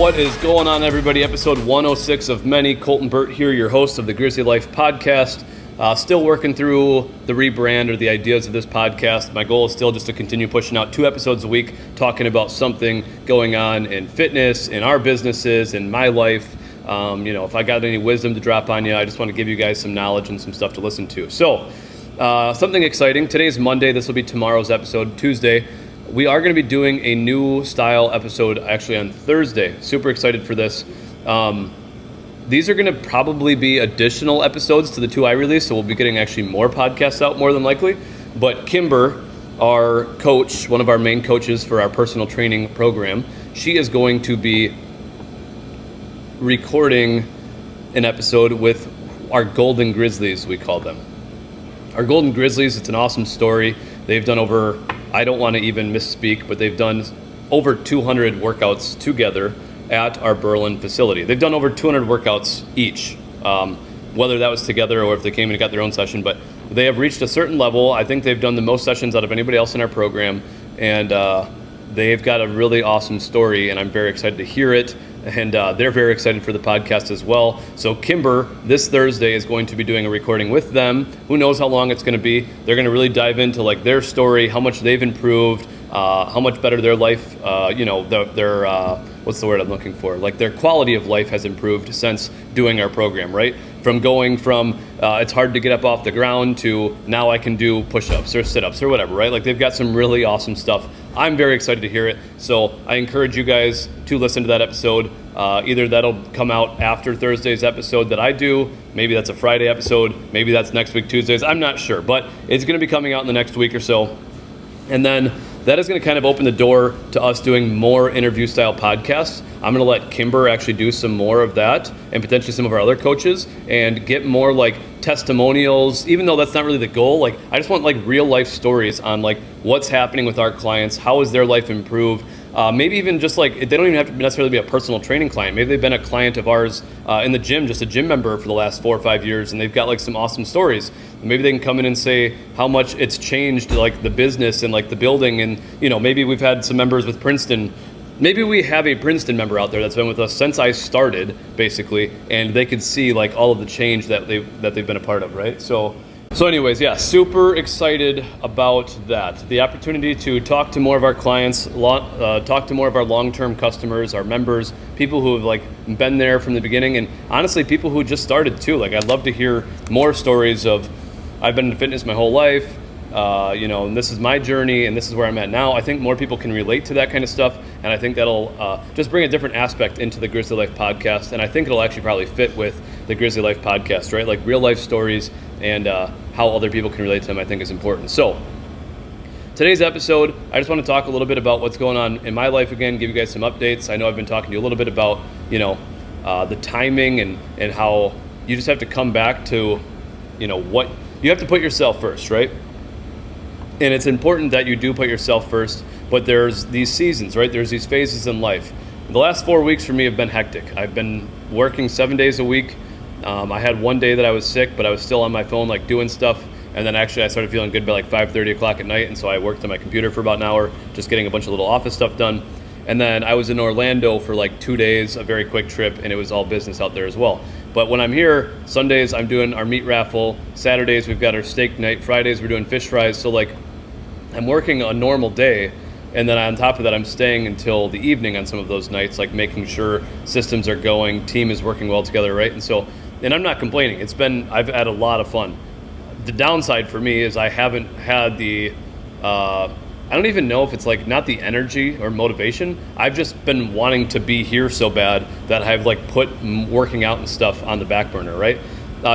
What is going on, everybody? Episode 106 of many. Colton Burt here, your host of the Grizzly Life podcast. Still working through the rebrand or the ideas of this podcast. My goal is still just to continue pushing out 2 episodes a week, talking about something going on in fitness, in our businesses, in my life. If I got any wisdom to drop on you, I just want to give you guys some knowledge and some stuff to listen to. So, something exciting. Today's Monday. This will be tomorrow's episode, Tuesday. We are going to be doing a new style episode actually on Thursday. Super excited for this. These are going to probably be additional episodes to the 2 I released, so we'll be getting actually more podcasts out more than likely. But Kimber, our coach, one of our main coaches for our personal training program, she is going to be recording an episode with our Golden Grizzlies, we call them. Our Golden Grizzlies, it's an awesome story. They've done over, I don't want to even misspeak, but they've done over 200 workouts together at our Berlin facility. They've done over 200 workouts each, whether that was together or if they came and got their own session, but they have reached a certain level. I think they've done the most sessions out of anybody else in our program, and they've got a really awesome story, and I'm very excited to hear it, and they're very excited for the podcast as well. So Kimber, this Thursday, is going to be doing a recording with them. Who knows how long it's going to be. They're going to really dive into like their story, how much they've improved, how much better their life, their what's the word I'm looking for? Like their quality of life has improved since doing our program, right? From going from it's hard to get up off the ground to now I can do push-ups or sit-ups or whatever, right? Like they've got some really awesome stuff. I'm very excited to hear it. So I encourage you guys to listen to that episode. Either that'll come out after Thursday's episode that I do. Maybe that's a Friday episode. Maybe that's next week, Tuesdays. I'm not sure, but it's going to be coming out in the next week or so. And then that is going to kind of open the door to us doing more interview-style podcasts. I'm going to let Kimber actually do some more of that and potentially some of our other coaches and get more like testimonials, even though that's not really the goal. Like I just want like real-life stories on like what's happening with our clients, how has their life improved. Maybe even just like, they don't even have to necessarily be a personal training client. Maybe they've been a client of ours in the gym, just a gym member for the last 4 or 5 years, and they've got like some awesome stories. Maybe they can come in and say how much it's changed like the business and like the building. And, maybe we've had some members with Princeton. Maybe we have a Princeton member out there that's been with us since I started, basically, and they could see like all of the change that they've been a part of, right? So anyways, yeah, super excited about that. The opportunity to talk to more of our clients, talk to more of our long-term customers, our members, people who have like been there from the beginning, and honestly, people who just started too. Like I'd love to hear more stories of, I've been in fitness my whole life, and this is my journey and this is where I'm at now. I think more people can relate to that kind of stuff, and I think that'll just bring a different aspect into the Grizzly Life podcast, and I think it'll actually probably fit with the Grizzly Life podcast, right? Like real life stories and how other people can relate to them, I think is important. So today's episode, I just want to talk a little bit about what's going on in my life again, give you guys some updates. I know I've been talking to you a little bit about, the timing and how you just have to come back to, what you have to put yourself first, right? And it's important that you do put yourself first, but there's these seasons, right? There's these phases in life. The last 4 weeks for me have been hectic. I've been working 7 days a week. I had one day that I was sick, but I was still on my phone, like doing stuff. And then actually I started feeling good by like 5:30 o'clock at night. And so I worked on my computer for about an hour, just getting a bunch of little office stuff done. And then I was in Orlando for like 2 days, a very quick trip, and it was all business out there as well. But when I'm here, Sundays I'm doing our meat raffle. Saturdays we've got our steak night. Fridays we're doing fish fries. So like I'm working a normal day. And then on top of that, I'm staying until the evening on some of those nights, like making sure systems are going, team is working well together, right? And I'm not complaining. I've had a lot of fun. The downside for me is I haven't had I don't even know if it's like not the energy or motivation. I've just been wanting to be here so bad that I've like put working out and stuff on the back burner, right?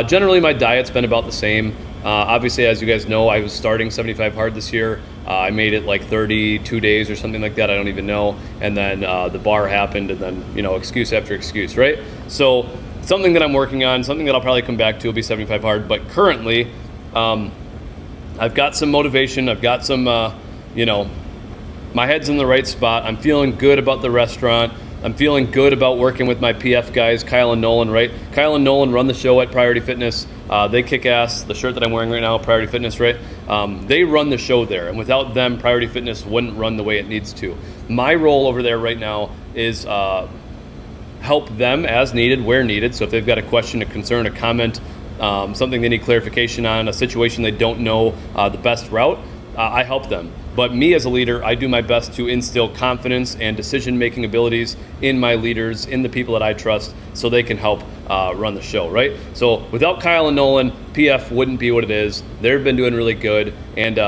Generally, my diet's been about the same. Obviously, as you guys know, I was starting 75 hard this year. I made it like 32 days or something like that. I don't even know. And then the bar happened, and then, excuse after excuse, right? So something that I'm working on, something that I'll probably come back to will be 75 hard. But currently, I've got some motivation. I've got some, my head's in the right spot. I'm feeling good about the restaurant. I'm feeling good about working with my PF guys, Kyle and Nolan, right? Kyle and Nolan run the show at Priority Fitness. They kick ass. The shirt that I'm wearing right now, Priority Fitness, right? They run the show there. And without them, Priority Fitness wouldn't run the way it needs to. My role over there right now is help them as needed, where needed. So if they've got a question, a concern, a comment, something they need clarification on, a situation they don't know the best route, I help them. But me as a leader, I do my best to instill confidence and decision-making abilities in my leaders, in the people that I trust, so they can help run the show, right? So without Kyle and Nolan, PF wouldn't be what it is. They've been doing really good. And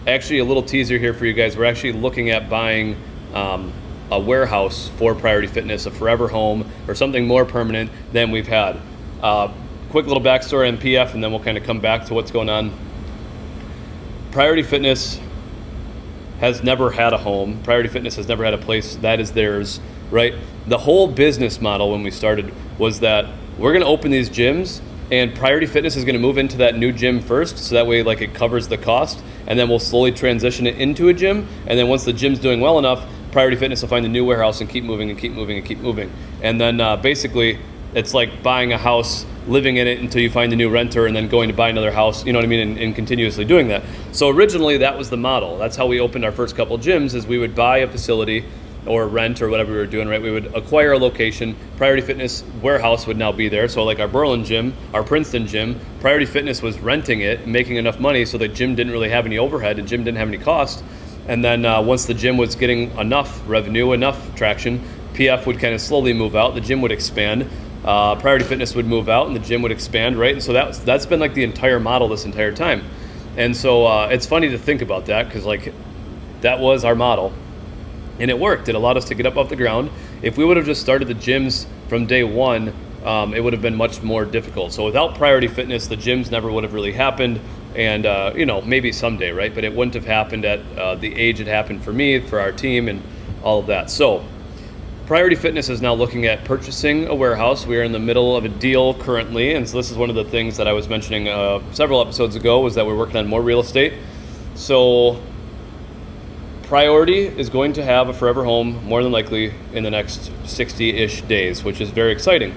actually, a little teaser here for you guys. We're actually looking at buying a warehouse for Priority Fitness, a forever home, or something more permanent than we've had. Quick little backstory on PF, and then we'll kind of come back to what's going on. Priority Fitness has never had a home. Priority Fitness has never had a place that is theirs, right? The whole business model when we started was that we're gonna open these gyms and Priority Fitness is gonna move into that new gym first, so that way like it covers the cost, and then we'll slowly transition it into a gym, and then once the gym's doing well enough, Priority Fitness will find a new warehouse and keep moving and keep moving and keep moving. And then basically it's like buying a house, living in it until you find a new renter, and then going to buy another house, you know what I mean, and continuously doing that. So originally that was the model. That's how we opened our first couple gyms, is we would buy a facility or rent or whatever we were doing, right? We would acquire a location. Priority Fitness warehouse would now be there. So like our Berlin gym, our Princeton gym, Priority Fitness was renting it, making enough money so the gym didn't really have any overhead and gym didn't have any cost. And then once the gym was getting enough revenue, enough traction, PF would kind of slowly move out, the gym would expand. Priority Fitness would move out and the gym would expand, right? And so that's been like the entire model this entire time. And so it's funny to think about that, because like that was our model and it worked. It allowed us to get up off the ground. If we would have just started the gyms from day one, it would have been much more difficult. So without Priority Fitness, the gyms never would have really happened. And maybe someday, right? But it wouldn't have happened at the age it happened for me, for our team, and all of that. So Priority Fitness is now looking at purchasing a warehouse. We are in the middle of a deal currently, and so this is one of the things that I was mentioning several episodes ago, was that we're working on more real estate. So Priority is going to have a forever home more than likely in the next 60-ish days, which is very exciting.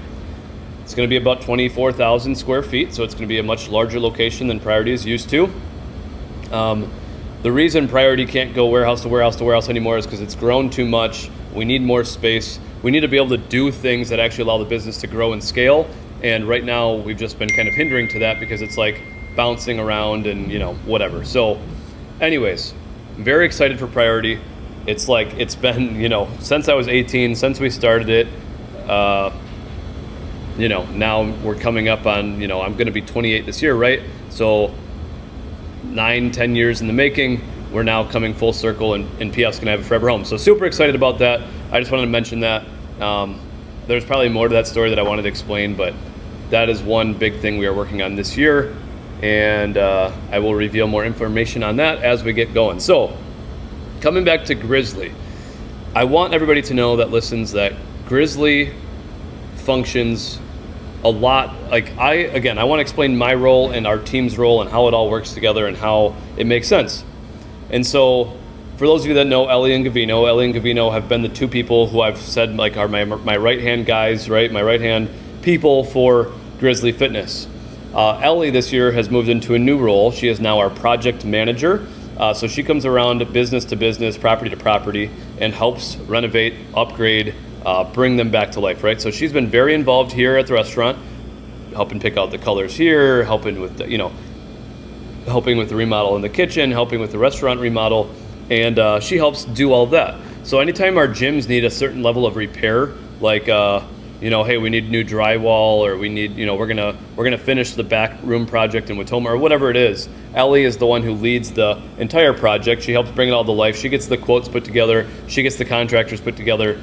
It's going to be about 24,000 square feet, so it's going to be a much larger location than Priority is used to. The reason Priority can't go warehouse to warehouse to warehouse anymore is because it's grown too much. We need more space. We need to be able to do things that actually allow the business to grow and scale. And right now we've just been kind of hindering to that, because it's like bouncing around and whatever. So anyways, very excited for Priority. It's like, it's been, since I was 18, since we started it, now we're coming up on, I'm going to be 28 this year, right? So 9-10 years in the making. We're now coming full circle, and PF's going to have a forever home. So super excited about that. I just wanted to mention that. There's probably more to that story that I wanted to explain, but that is one big thing we are working on this year. And I will reveal more information on that as we get going. So coming back to Grizzly, I want everybody to know that listens that Grizzly functions a lot. Like I want to explain my role and our team's role and how it all works together and how it makes sense. And so for those of you that know Ellie and Gavino have been the two people who I've said like are my right-hand guys, right? My right-hand people for Grizzly Fitness. Ellie this year has moved into a new role. She is now our project manager. So she comes around business to business, property to property, and helps renovate, upgrade, bring them back to life, right? So she's been very involved here at the restaurant, helping pick out the colors here, helping with the, helping with the remodel in the kitchen, helping with the restaurant remodel, and she helps do all that. So anytime our gyms need a certain level of repair, like hey, we need new drywall, or we need, we're gonna finish the back room project in Watoma, or whatever it is, Ellie is the one who leads the entire project. She helps bring it all to life. She gets the quotes put together. She gets the contractors put together.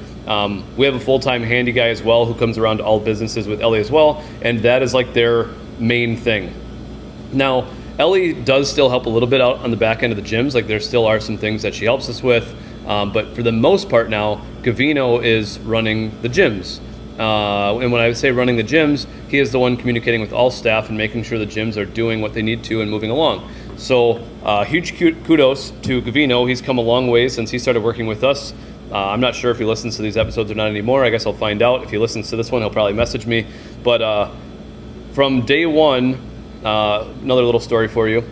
We have a full-time handy guy as well who comes around to all businesses with Ellie as well, and that is like their main thing. Now, Ellie does still help a little bit out on the back end of the gyms. Like there still are some things that she helps us with, but for the most part now, Gavino is running the gyms. And when I say running the gyms, he is the one communicating with all staff and making sure the gyms are doing what they need to and moving along. So huge kudos to Gavino. He's come a long way since he started working with us. I'm not sure if he listens to these episodes or not anymore. I guess I'll find out. If he listens to this one, he'll probably message me. But from day one, another little story for you.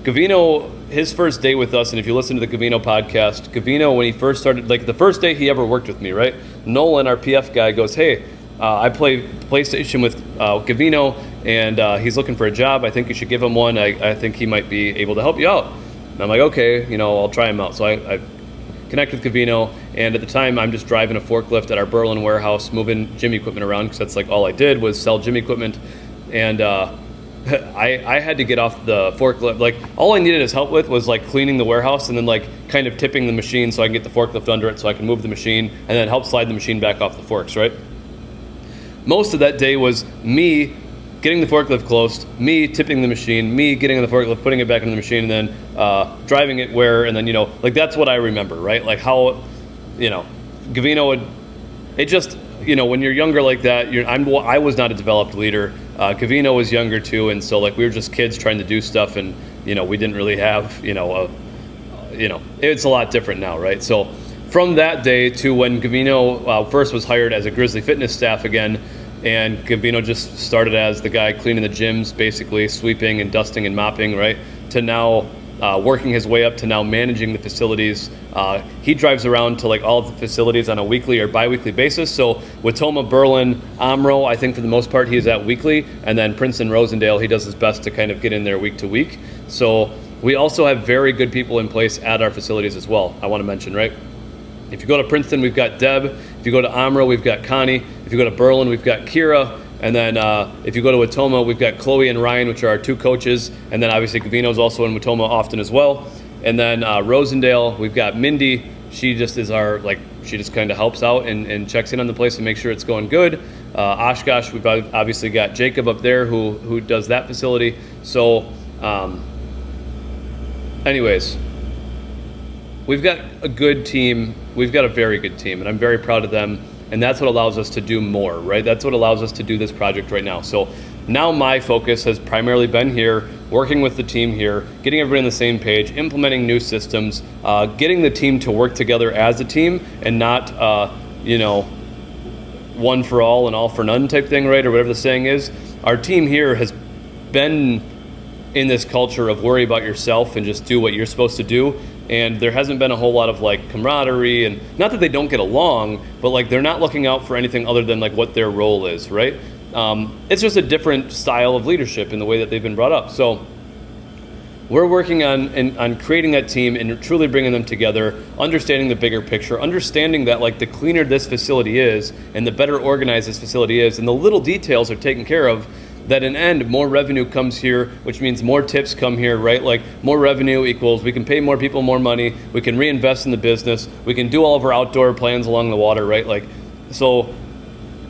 Gavino, his first day with us, and if you listen to the Gavino podcast, Gavino, when he first started, like the first day he ever worked with me, right? Nolan, our PF guy, goes, hey, I play PlayStation with Gavino, and he's looking for a job. I think you should give him one. I think he might be able to help you out. And I'm like, okay, I'll try him out. So I connect with Gavino, and at the time I'm just driving a forklift at our Berlin warehouse, moving gym equipment around, because that's like all I did was sell gym equipment. And I had to get off the forklift. Like, all I needed his help with was like cleaning the warehouse and then like kind of tipping the machine so I can get the forklift under it so I can move the machine and then help slide the machine back off the forks, right? Most of that day was me getting the forklift closed, me tipping the machine, me getting in the forklift, putting it back in the machine, and then driving it where, and then, like, that's what I remember, right? Like how, Gavino would, it just, when you're younger like that, I was not a developed leader. Gavino was younger too, and so like we were just kids trying to do stuff, and we didn't really have it's a lot different now, right? So from that day to when Gavino first was hired as a Grizzly Fitness staff again, and Gavino just started as the guy cleaning the gyms, basically sweeping and dusting and mopping, right? To now working his way up to now managing the facilities. He drives around to like all of the facilities on a weekly or bi-weekly basis. So Watoma, Berlin, Omro, I think for the most part he is at weekly, and then Princeton, Rosendale, he does his best to kind of get in there week to week. So we also have very good people in place at our facilities as well, I want to mention, right? If you go to Princeton, we've got Deb. If you go to Omro, we've got Connie. If you go to Berlin, we've got Kira. And then if you go to Watoma, we've got Chloe and Ryan, which are our two coaches. And then obviously Gavino's also in Watoma often as well. And then Rosendale, we've got Mindy. She just is she just kind of helps out and checks in on the place and makes sure it's going good. Oshkosh, we've obviously got Jacob up there who does that facility. So anyways, we've got a good team. We've got a very good team, and I'm very proud of them. And that's what allows us to do more, right? That's what allows us to do this project right now. So now my focus has primarily been here, working with the team here, getting everybody on the same page, implementing new systems, getting the team to work together as a team and not, one for all and all for none type thing, right? Or whatever the saying is. Our team here has been in this culture of worry about yourself and just do what you're supposed to do. And there hasn't been a whole lot of like camaraderie, and not that they don't get along, but like they're not looking out for anything other than like what their role is, right? It's just a different style of leadership in the way that they've been brought up. So we're working on creating that team and truly bringing them together, understanding the bigger picture, understanding that like the cleaner this facility is and the better organized this facility is and the little details are taken care of, that in end, more revenue comes here, which means more tips come here, right? Like more revenue equals we can pay more people more money, we can reinvest in the business, we can do all of our outdoor plans along the water, right? Like, so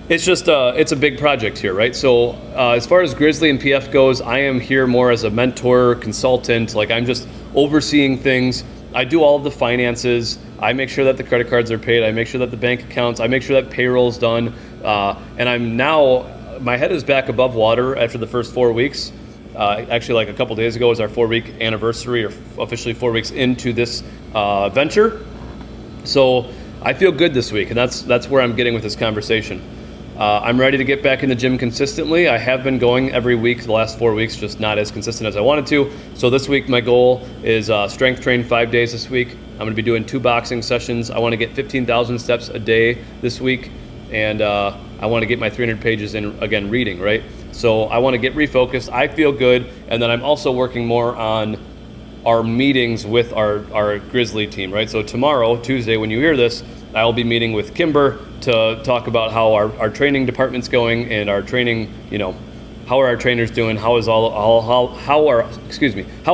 it's just, it's a big project here, right? So as far as Grizzly and PF goes, I am here more as a mentor, consultant, like I'm just overseeing things. I do all of the finances. I make sure that the credit cards are paid. I make sure that the bank accounts, I make sure that payroll's done. And I'm now, my head is back above water after the first 4 weeks. Actually, like a couple days ago was our 4-week anniversary, or officially 4 weeks into this venture. So I feel good this week, and that's where I'm getting with this conversation. I'm ready to get back in the gym consistently. I have been going every week the last 4 weeks, just not as consistent as I wanted to. So this week my goal is strength train 5 days this week. I'm going to be doing 2 boxing sessions. I want to get 15,000 steps a day this week, and I want to get my 300 pages in, again, reading, right? So I want to get refocused. I feel good. And then I'm also working more on our meetings with our Grizzly team, right? So tomorrow, Tuesday, when you hear this, I'll be meeting with Kimber to talk about how our training department's going and our training, how are our trainers doing? How are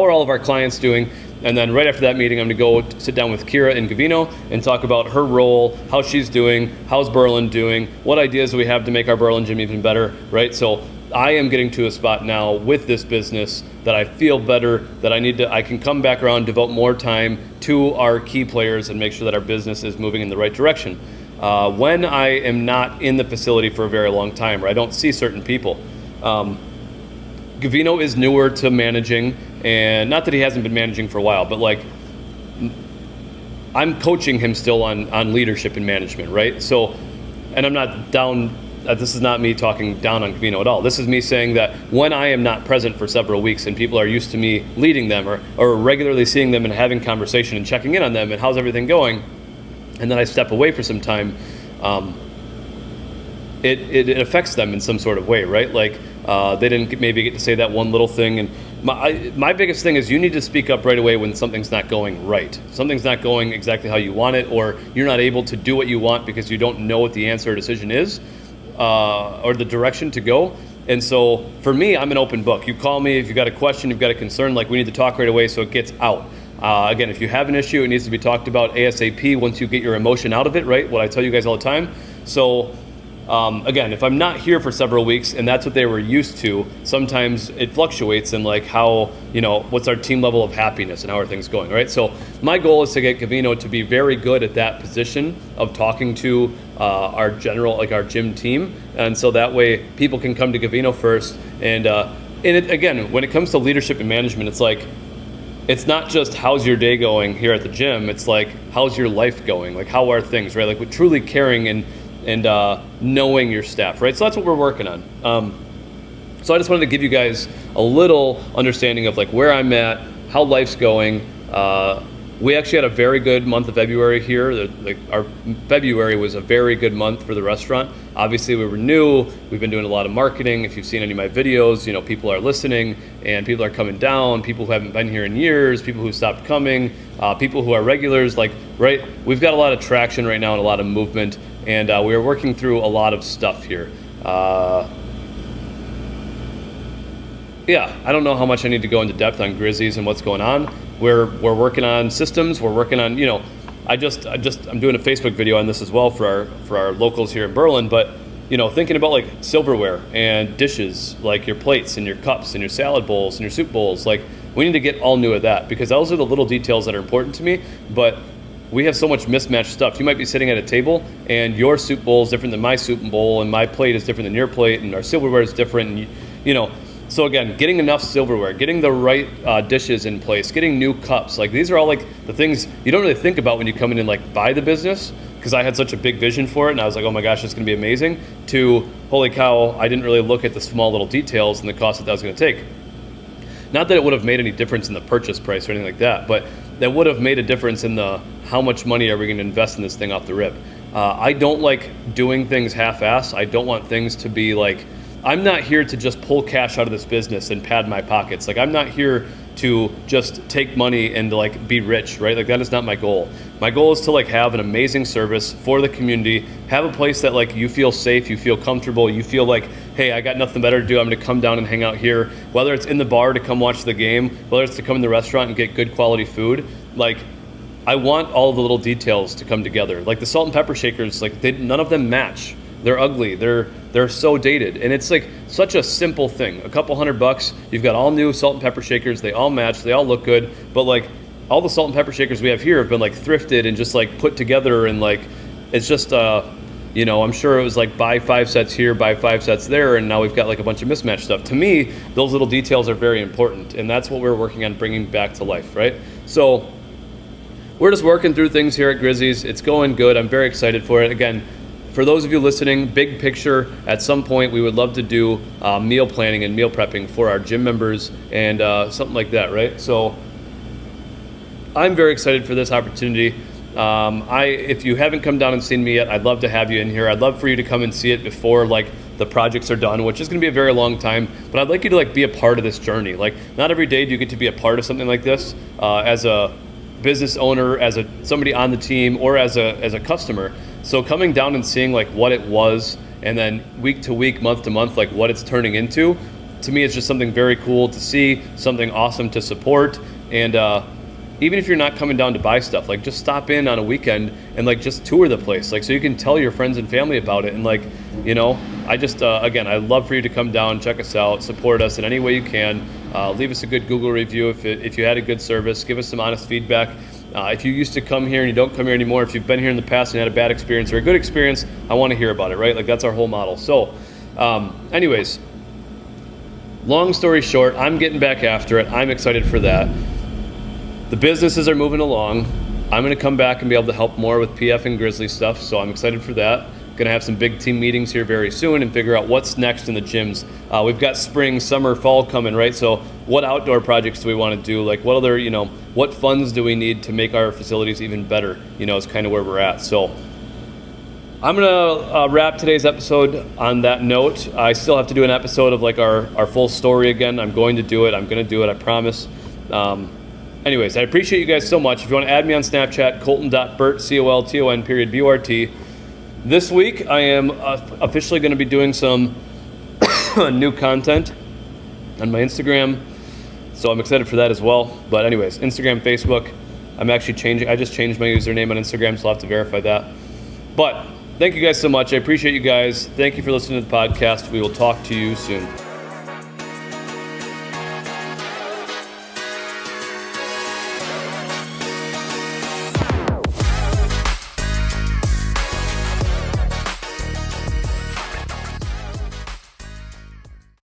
all of our clients doing? And then right after that meeting, I'm going to go sit down with Kira and Gavino and talk about her role, how she's doing, how's Berlin doing, what ideas do we have to make our Berlin gym even better, right? So I am getting to a spot now with this business that I feel better, that I can come back around, devote more time to our key players and make sure that our business is moving in the right direction. When I am not in the facility for a very long time, or I don't see certain people, Gavino is newer to managing, and not that he hasn't been managing for a while, but like I'm coaching him still on leadership and management, right? So, and I'm not down, this is not me talking down on Gavino at all. This is me saying that when I am not present for several weeks and people are used to me leading them or regularly seeing them and having conversation and checking in on them and how's everything going, and then I step away for some time, it affects them in some sort of way, right? Like they didn't maybe get to say that one little thing. And my biggest thing is you need to speak up right away when something's not going right. Something's not going exactly how you want it, or you're not able to do what you want because you don't know what the answer or decision is, or the direction to go. And so for me, I'm an open book. You call me if you've got a question, you've got a concern, like we need to talk right away so it gets out. Again, if you have an issue, it needs to be talked about ASAP once you get your emotion out of it, right? What I tell you guys all the time. So again, if I'm not here for several weeks and that's what they were used to, sometimes it fluctuates in like how, what's our team level of happiness and how are things going, right? So my goal is to get Gavino to be very good at that position of talking to our general, like our gym team. And so that way people can come to Gavino first. And again, when it comes to leadership and management, it's like, it's not just how's your day going here at the gym. It's like, how's your life going? Like, how are things, right? Like with truly caring and knowing your staff, right? So that's what we're working on. So I just wanted to give you guys a little understanding of like where I'm at, how life's going. We actually had a very good month of February here. Our February was a very good month for the restaurant. Obviously, we were new. We've been doing a lot of marketing. If you've seen any of my videos, people are listening and people are coming down. People who haven't been here in years, people who stopped coming, people who are regulars. Right? We've got a lot of traction right now and a lot of movement, and we are working through a lot of stuff here. I don't know how much I need to go into depth on Grizzlies and what's going on. We're working on systems. We're working on, I'm doing a Facebook video on this as well for our locals here in Berlin. But thinking about like silverware and dishes, like your plates and your cups and your salad bowls and your soup bowls, like we need to get all new at that, because those are the little details that are important to me. But we have so much mismatched stuff. You might be sitting at a table and your soup bowl is different than my soup bowl, and my plate is different than your plate, and our silverware is different. And so again, getting enough silverware, getting the right dishes in place, getting new cups, like these are all like the things you don't really think about when you come in and like buy the business, because I had such a big vision for it and I was like, oh my gosh, it's gonna be amazing, to holy cow, I didn't really look at the small little details and the cost that was gonna take. Not that it would have made any difference in the purchase price or anything like that, but that would have made a difference in the how much money are we gonna invest in this thing off the rip. I don't like doing things half-ass. I don't want things to be like, I'm not here to just pull cash out of this business and pad my pockets. Like I'm not here to just take money and like be rich, right? Like that is not my goal. My goal is to like have an amazing service for the community, have a place that like you feel safe, you feel comfortable, you feel like, hey, I got nothing better to do, I'm gonna come down and hang out here. Whether it's in the bar to come watch the game, whether it's to come in the restaurant and get good quality food, like I want all the little details to come together. Like the salt and pepper shakers, like none of them match. They're ugly. They're so dated, and it's like such a simple thing. A couple $100, you've got all new salt and pepper shakers. They all match. They all look good. But like all the salt and pepper shakers we have here have been like thrifted and just like put together, and like it's just I'm sure it was like buy 5 sets here, buy 5 sets there, and now we've got like a bunch of mismatched stuff. To me, those little details are very important, and that's what we're working on bringing back to life, right? So we're just working through things here at Grizzlies. It's going good. I'm very excited for it. Again, for those of you listening, big picture, at some point we would love to do meal planning and meal prepping for our gym members and something like that, right? So I'm very excited for this opportunity. If you haven't come down and seen me yet, I'd love to have you in here. I'd love for you to come and see it before like the projects are done, which is gonna be a very long time, but I'd like you to like be a part of this journey. Like not every day do you get to be a part of something like this as a business owner, as somebody on the team, or as a customer. So coming down and seeing like what it was, and then week to week, month to month, like what it's turning into, to me it's just something very cool to see, something awesome to support. And even if you're not coming down to buy stuff, like just stop in on a weekend and like just tour the place, like so you can tell your friends and family about it. And like, I just again, I'd love for you to come down, check us out, support us in any way you can. Leave us a good Google review if you had a good service. Give us some honest feedback. If you used to come here and you don't come here anymore, if you've been here in the past and had a bad experience or a good experience, I want to hear about it, right? Like that's our whole model. So anyways, long story short, I'm getting back after it. I'm excited for that. The businesses are moving along. I'm going to come back and be able to help more with PF and Grizzly stuff, so I'm excited for that. Going to have some big team meetings here very soon and figure out what's next in the gyms. We've got spring, summer, fall coming, right? So what outdoor projects do we want to do? Like what other, what funds do we need to make our facilities even better? Is kind of where we're at. So I'm gonna wrap today's episode on that note. I still have to do an episode of like our full story again. I'm going to do it. I promise. Anyways, I appreciate you guys so much. If you want to add me on Snapchat, colton.burt, COLTON_BURT. This week, I am officially going to be doing some new content on my Instagram, so I'm excited for that as well. But anyways, Instagram, Facebook, I just changed my username on Instagram, so I'll have to verify that. But thank you guys so much. I appreciate you guys. Thank you for listening to the podcast. We will talk to you soon.